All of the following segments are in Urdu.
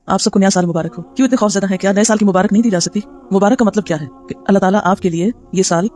آپ سب کو نیا سال مبارک ہو. کیوں اتنے خوفزدہ ہیں؟ کیا نئے سال کی مبارک نہیں دی جا سکتی؟ مبارک کا مطلب کیا ہے کہ اللہ تعالیٰ آپ کے لیے یہ سال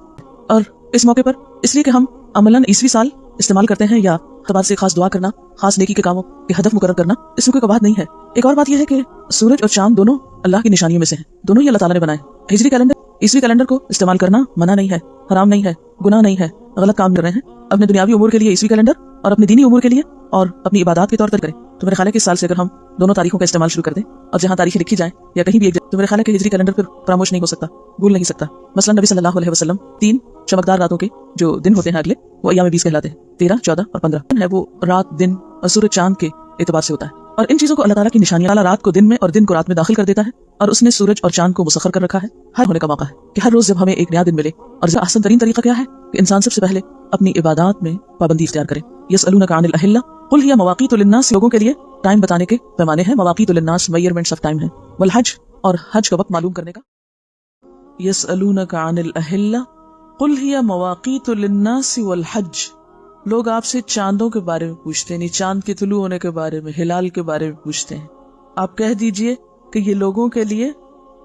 اور اس موقع پر اس لیے کہ ہم عملاً عیسوی سال استعمال کرتے ہیں یا اعتبار سے خاص دعا کرنا، خاص نیکی کے کاموں کے ہدف مقرر کرنا، اس میں کوئی بات نہیں ہے. ایک اور بات یہ ہے کہ سورج اور چاند دونوں اللہ کی نشانیوں میں سے ہیں، دونوں ہی اللہ تعالیٰ نے بنائے. ہجری کیلنڈر عیسوی کیلنڈر کو استعمال کرنا منع نہیں ہے، حرام نہیں ہے، گناہ نہیں ہے. غلط کام کر رہے ہیں اپنے دنیاوی امور کے لیے عیسوی کیلنڈر اور اپنے دینی امور کے لیے اور اپنی عبادات کے طور پر کریں. تو میرے خیال ہے کہ اس سال سے اگر ہم دونوں تاریخوں کا استعمال شروع کر دیں اور جہاں تاریخیں لکھی جائیں یا کہیں بھی ایک جگہ، تو میرے خیال ہے کہ ہجری کیلنڈر پھر فراموش نہیں ہو سکتا، بھول نہیں سکتا. مثلا نبی صلی اللہ علیہ وسلم 3 چمکدار راتوں کے جو دن ہوتے ہیں اگلے، وہ ایام 20 کہلاتے ہیں. 13، 14 اور 15 ہے وہ رات، دن اور سورج چاند کے اعتبار سے ہوتا ہے. اور ان چیزوں کو اللہ تعالیٰ کی نشانیاں، اللہ رات کو دن میں اور دن کو رات میں داخل کر دیتا ہے، اور اس نے سورج اور چاند کو مسخر کر رکھا ہے. ہر ہونے کا موقع ہے کہ ہر روز جب ہمیں ایک نیا دن ملے، اور احسن ترین طریقہ کیا ہے کہ انسان سب سے پہلے اپنی عبادات میں پابندی اختیار کرے. یسألونک عن الاہلہ قل ہی مواقیت للناس، لوگوں کے لیے ٹائم بتانے کے پیمانے ہیں. مواقیت للناس میئرمنٹس آف ٹائم ہے. والحج، اور حج کا وقت معلوم کرنے کا. یسألونک عن الاہلہ قل ہی مواقیت للناس والحج، لوگ آپ سے چاندوں کے بارے میں پوچھتے ہیں، چاند کے طلوع ہونے کے بارے میں، ہلال کے بارے میں پوچھتے ہیں. آپ کہہ دیجئے کہ یہ لوگوں کے لیے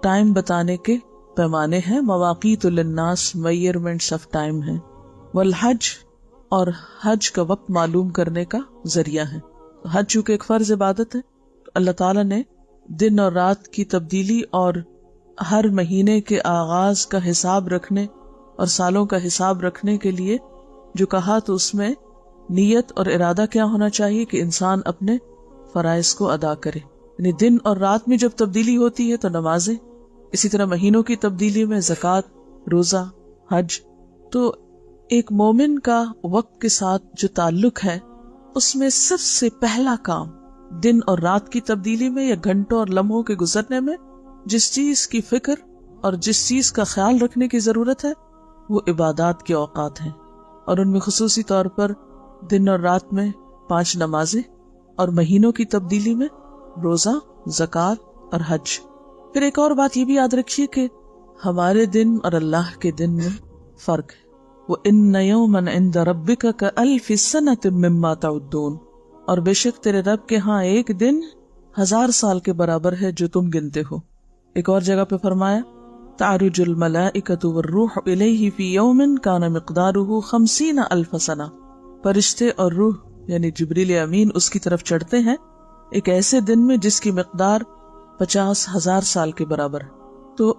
ٹائم بتانے کے پیمانے ہیں. مواقیت للناس میئرمنٹس آف ٹائم ہیں. والحج، اور حج کا وقت معلوم کرنے کا ذریعہ ہے. حج چونکہ ایک فرض عبادت ہے، تو اللہ تعالیٰ نے دن اور رات کی تبدیلی اور ہر مہینے کے آغاز کا حساب رکھنے اور سالوں کا حساب رکھنے کے لیے جو کہا، تو اس میں نیت اور ارادہ کیا ہونا چاہیے کہ انسان اپنے فرائض کو ادا کرے. یعنی دن اور رات میں جب تبدیلی ہوتی ہے تو نمازیں، اسی طرح مہینوں کی تبدیلی میں زکوٰۃ، روزہ، حج. تو ایک مومن کا وقت کے ساتھ جو تعلق ہے، اس میں سب سے پہلا کام دن اور رات کی تبدیلی میں یا گھنٹوں اور لمحوں کے گزرنے میں جس چیز کی فکر اور جس چیز کا خیال رکھنے کی ضرورت ہے، وہ عبادات کے اوقات ہیں. اور ان میں خصوصی طور پر دن اور رات میں 5 نمازیں، اور مہینوں کی تبدیلی میں روزہ، زکوٰۃ اور حج. پھر ایک اور بات یہ بھی یاد رکھیے کہ ہمارے دن اور اللہ کے دن میں فرق ہے. وَإِنَّ يَوْمًا عِنْدَ رَبِّكَ كَأَلْفِ سَنَةٍ مِّمَّا تَعُدُّونَ، اور بے شک تیرے رب کے ہاں ایک دن 1000 سال کے برابر ہے جو تم گنتے ہو. ایک اور جگہ پہ فرمایا تعرج الملائکۃ والروح الیہ فی یوم کان مقدارہ 50,000 سنہ، فرشتے اور روح یعنی جبریل امین اس کی طرف چڑھتے ہیں ایک ایسے دن میں جس کی مقدار 50,000 سال کے برابر ہے. تو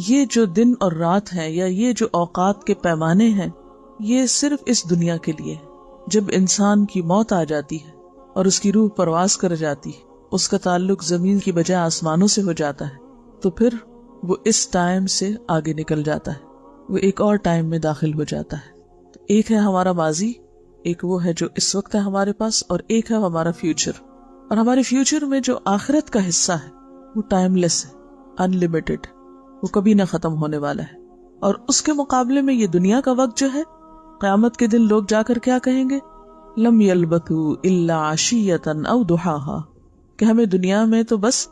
یہ جو دن اور رات ہیں یا یہ جو اوقات کے پیمانے ہیں، یہ صرف اس دنیا کے لیے ہے. جب انسان کی موت آ جاتی ہے اور اس کی روح پرواز کر جاتی ہے، اس کا تعلق زمین کی بجائے آسمانوں سے ہو جاتا ہے، تو پھر وہ اس ٹائم سے آگے نکل جاتا ہے، وہ ایک اور ٹائم میں داخل ہو جاتا ہے. ایک ہے ہمارا ماضی، ایک وہ ہے جو اس وقت ہے ہمارے پاس، اور ایک ہے ہمارا فیوچر. اور ہمارے فیوچر میں جو آخرت کا حصہ ہے وہ ٹائم لیس ہے، ان لمیٹڈ، وہ کبھی نہ ختم ہونے والا ہے. اور اس کے مقابلے میں یہ دنیا کا وقت جو ہے، قیامت کے دن لوگ جا کر کیا کہیں گے؟ لم یلبثوا الا عشیۃ او ضحاھا، کہ ہمیں دنیا میں تو بس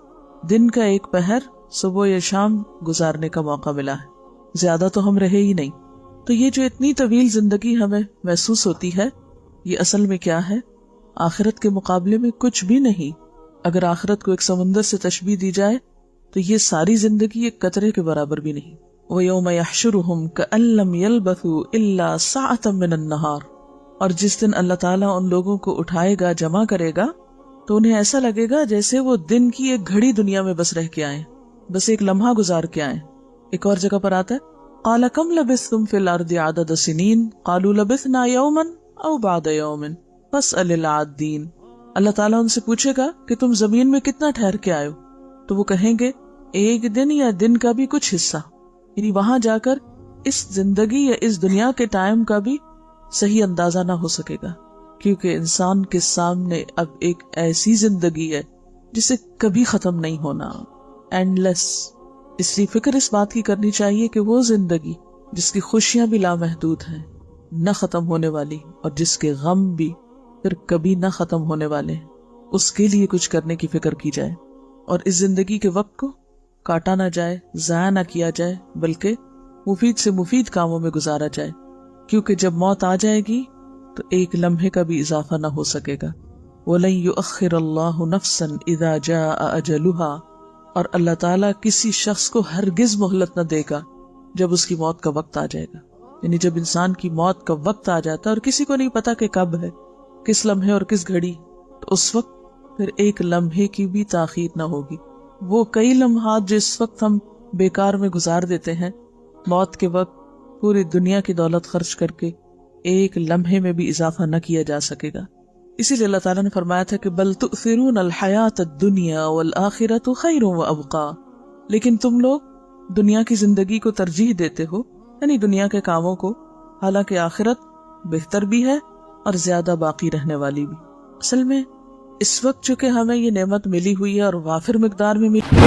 دن کا ایک پہر صبح یا شام گزارنے کا موقع ملا ہے، زیادہ تو ہم رہے ہی نہیں. تو یہ جو اتنی طویل زندگی ہمیں محسوس ہوتی ہے، یہ اصل میں کیا ہے؟ آخرت کے مقابلے میں کچھ بھی نہیں. اگر آخرت کو ایک سمندر سے تشبیہ دی جائے تو یہ ساری زندگی ایک قطرے کے برابر بھی نہیں. وَيَوْمَ يَحْشُرُهُمْ كَأَن لَّمْ يَلْبَثُوا إِلَّا سَاعَةً مِّنَ النَّهَارِ، اور جس دن اللہ تعالیٰ ان لوگوں کو اٹھائے گا، جمع کرے گا، تو انہیں ایسا لگے گا جیسے وہ دن کی ایک گھڑی دنیا میں بس رہ کے آئیں، بس ایک لمحہ گزار کے آئیں. ایک اور جگہ پر آتا ہے قَالَ كَمْ لَبِثْتُمْ فِي الْأَرْضِ عَدَدَ سِنِينَ قَالُوا لَبِثْنَا يَوْمًا أَوْ بَعْضَ يَوْمٍ فَاسْأَلِ الْعَادِّينَ. اللہ تعالیٰ ان سے پوچھے گا کہ تم زمین میں کتنا ٹھہر کے آئے ہو، تو وہ کہیں گے ایک دن یا دن کا بھی کچھ حصہ. یعنی وہاں جا کر اس زندگی یا اس دنیا کے ٹائم کا بھی صحیح اندازہ نہ ہو سکے گا، کیونکہ انسان کے سامنے اب ایک ایسی زندگی ہے جسے کبھی ختم نہیں ہونا، اینڈ لیس. اس لیے فکر اس بات کی کرنی چاہیے کہ وہ زندگی جس کی خوشیاں بھی لامحدود ہیں، نہ ختم ہونے والی، اور جس کے غم بھی پھر کبھی نہ ختم ہونے والے ہیں، اس کے لیے کچھ کرنے کی فکر کی جائے. اور اس زندگی کے وقت کو کاٹا نہ جائے، ضائع نہ کیا جائے، بلکہ مفید سے مفید کاموں میں گزارا جائے. کیونکہ جب موت آ جائے گی تو ایک لمحے کا بھی اضافہ نہ ہو سکے گا. وَلَن يُؤَخِّرَ اللَّهُ نَفْسًا إِذَا جَاءَ أَجَلُهَا، اور اللہ تعالیٰ کسی شخص کو ہرگز مہلت نہ دے گا جب اس کی موت کا وقت آ جائے گا. یعنی جب انسان کی موت کا وقت آ جاتا ہے اور کسی کو نہیں پتا کہ کب ہے، کس لمحے اور کس گھڑی، تو اس وقت پھر ایک لمحے کی بھی تاخیر نہ ہوگی. وہ کئی لمحات جس وقت ہم بیکار میں گزار دیتے ہیں، موت کے وقت پوری دنیا کی دولت خرچ کر کے ایک لمحے میں بھی اضافہ نہ کیا جا سکے گا. اسی لیے اللہ تعالیٰ نے فرمایا تھا کہ بل تؤثرون الحیات الدنیا والآخرۃ خیر وابقا، لیکن تم لوگ دنیا کی زندگی کو ترجیح دیتے ہو، یعنی دنیا کے کاموں کو، حالانکہ آخرت بہتر بھی ہے اور زیادہ باقی رہنے والی بھی. اصل میں اس وقت چونکہ ہمیں یہ نعمت ملی ہوئی ہے اور وافر مقدار میں ملی